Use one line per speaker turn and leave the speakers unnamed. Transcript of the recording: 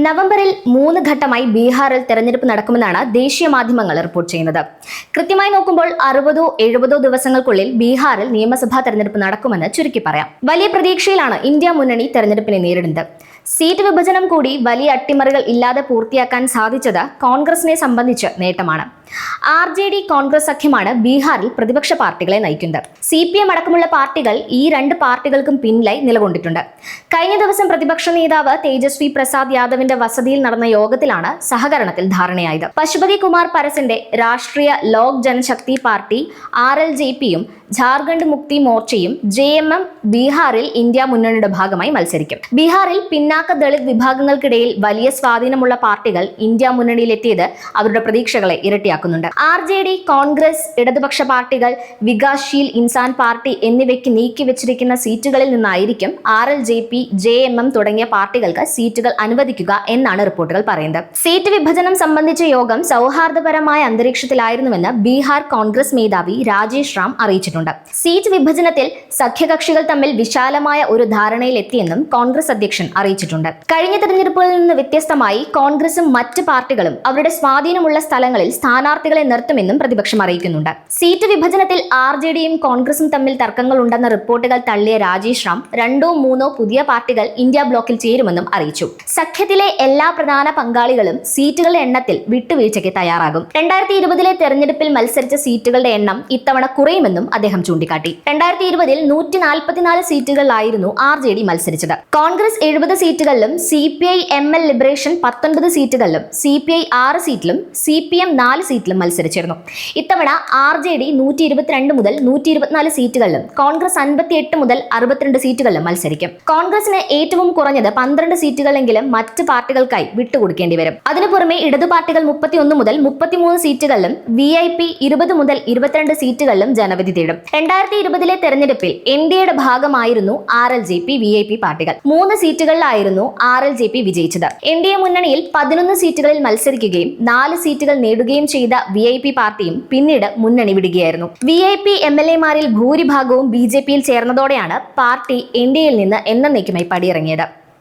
നവംബറിൽ 3 ഘട്ടമായി ബീഹാറിൽ തെരഞ്ഞെടുപ്പ് നടക്കുമെന്നാണ് ദേശീയ മാധ്യമങ്ങൾ റിപ്പോർട്ട് ചെയ്യുന്നത്. കൃത്യമായി നോക്കുമ്പോൾ 60-70 ദിവസങ്ങൾക്കുള്ളിൽ ബീഹാറിൽ നിയമസഭാ തെരഞ്ഞെടുപ്പ് നടക്കുമെന്ന് ചുരുക്കി പറയാം. വലിയ പ്രതീക്ഷയിലാണ് ഇന്ത്യ മുന്നണി തെരഞ്ഞെടുപ്പിനെ നേരിടുന്നത്. സീറ്റ് വിഭജനം കൂടി വലിയ അട്ടിമറികൾ ഇല്ലാതെ പൂർത്തിയാക്കാൻ സാധിച്ചത് കോൺഗ്രസിനെ സംബന്ധിച്ച് നേട്ടമാണ്. RJD കോൺഗ്രസ് സഖ്യമാണ് ബീഹാറിൽ പ്രതിപക്ഷ പാർട്ടികളെ നയിക്കുന്നത്. CPM അടക്കമുള്ള പാർട്ടികൾ ഈ രണ്ട് പാർട്ടികൾക്കും പിന്നിലായി നിലകൊണ്ടിട്ടുണ്ട്. കഴിഞ്ഞ ദിവസം പ്രതിപക്ഷ നേതാവ് തേജസ്വി പ്രസാദ് യാദവിന്റെ വസതിയിൽ നടന്ന യോഗത്തിലാണ് സഹകരണത്തിൽ ധാരണയായത്. പശുപതി കുമാർ പരസിന്റെ രാഷ്ട്രീയ ലോക് ജനശക്തി പാർട്ടി RLJPയും ജാർഖണ്ഡ് മുക്തി മോർച്ചയും JMM ബീഹാറിൽ ഇന്ത്യ മുന്നണിയുടെ ഭാഗമായി മത്സരിക്കും. ബീഹാറിൽ പിന്നാക്ക ദളിത് വിഭാഗങ്ങൾക്കിടയിൽ വലിയ സ്വാധീനമുള്ള പാർട്ടികൾ ഇന്ത്യ മുന്നണിയിലെത്തിയത് അവരുടെ പ്രതീക്ഷകളെ ഇരട്ടിയാക്കുന്നുണ്ട്. RJD കോൺഗ്രസ്, ഇടതുപക്ഷ പാർട്ടികൾ, വികാസ്ശീൽ ഇൻസാൻ പാർട്ടി എന്നിവയ്ക്ക് നീക്കിവെച്ചിരിക്കുന്ന സീറ്റുകളിൽ നിന്നായിരിക്കും RLJP, JMM തുടങ്ങിയ പാർട്ടികൾക്ക് സീറ്റുകൾ അനുവദിക്കുക എന്നാണ് റിപ്പോർട്ടുകൾ പറയുന്നത്. സീറ്റ് വിഭജനം സംബന്ധിച്ച യോഗം സൗഹാർദ്ദപരമായ അന്തരീക്ഷത്തിലായിരുന്നുവെന്ന് ബീഹാർ കോൺഗ്രസ് മേധാവി രാജേഷ് റാം അറിയിച്ചിട്ടുണ്ട്. സീറ്റ് വിഭജനത്തിൽ സഖ്യകക്ഷികൾ തമ്മിൽ വിശാലമായ ഒരു ധാരണയിലെത്തിയെന്നും കോൺഗ്രസ് അധ്യക്ഷൻ അറിയിച്ചിട്ടുണ്ട്. കഴിഞ്ഞ തെരഞ്ഞെടുപ്പുകളിൽ നിന്ന് വ്യത്യസ്തമായി കോൺഗ്രസും മറ്റ് പാർട്ടികളും അവരുടെ സ്വാധീനമുള്ള സ്ഥലങ്ങളിൽ സ്ഥാനാർത്ഥികളെ നിർത്തുമെന്നും പ്രതിപക്ഷം അറിയിക്കുന്നുണ്ട്. സീറ്റ് വിഭജനത്തിൽ RJDയും കോൺഗ്രസും തമ്മിൽ തർക്കങ്ങളുണ്ടെന്ന റിപ്പോർട്ടുകൾ തള്ളിയ രാജേഷ് റാം 2-3 പുതിയ പാർട്ടികൾ ഇന്ത്യ ബ്ലോക്കിൽ ചേരുമെന്നും അറിയിച്ചു. സഖ്യത്തിലെ എല്ലാ പ്രധാന പങ്കാളികളും സീറ്റുകളുടെ എണ്ണത്തിൽ വിട്ടുവീഴ്ചയ്ക്ക് തയ്യാറാകും. 2020 തെരഞ്ഞെടുപ്പിൽ മത്സരിച്ച സീറ്റുകളുടെ എണ്ണം ഇത്തവണ കുറയുമെന്നും അദ്ദേഹം ചൂണ്ടിക്കാട്ടി. 2020 144 സീറ്റുകളിലായിരുന്നു RJD മത്സരിച്ചത്. കോൺഗ്രസ് 70 സീറ്റുകളിലും CPI-ML ലിബറേഷൻ 19 സീറ്റുകളിലും CPI 6 സീറ്റിലും CPM 4 സീറ്റിലും മത്സരിച്ചിരുന്നു. ഇത്തവണ RJD 122 മുതൽ 124 സീറ്റുകളിലും കോൺഗ്രസ് 58 മുതൽ 62 സീറ്റുകളിലും മത്സരിക്കും. കോൺഗ്രസിന് ഏറ്റവും കുറഞ്ഞത് 12 സീറ്റുകളെങ്കിലും മറ്റ് പാർട്ടികൾക്കായി വിട്ടുകൊടുക്കേണ്ടി വരും. അതിനു പുറമെ ഇടതു പാർട്ടികൾ 31 മുതൽ 33 സീറ്റുകളിലും VIP 20 മുതൽ 22 സീറ്റുകളിലും ജനവിധി തേടും. 2020 തെരഞ്ഞെടുപ്പിൽ NDAയുടെ ഭാഗമായിരുന്നു RLJP, VIP പാർട്ടികൾ. 3 സീറ്റുകളിലായിരുന്നു RLJP വിജയിച്ചത്. NDA മുന്നണിയിൽ 11 സീറ്റുകളിൽ മത്സരിക്കുകയും 4 സീറ്റുകൾ നേടുകയും ചെയ്ത VIP പാർട്ടിയും പിന്നീട് മുന്നണി വിടുകയായിരുന്നു. VIP MLA മാരിൽ ഭൂരിഭാഗവും BJPയിൽ ചേർന്നതോടെയാണ് പാർട്ടി NDAയിൽ നിന്ന് എന്നേക്കുമായി പടിയിറങ്ങിയത്.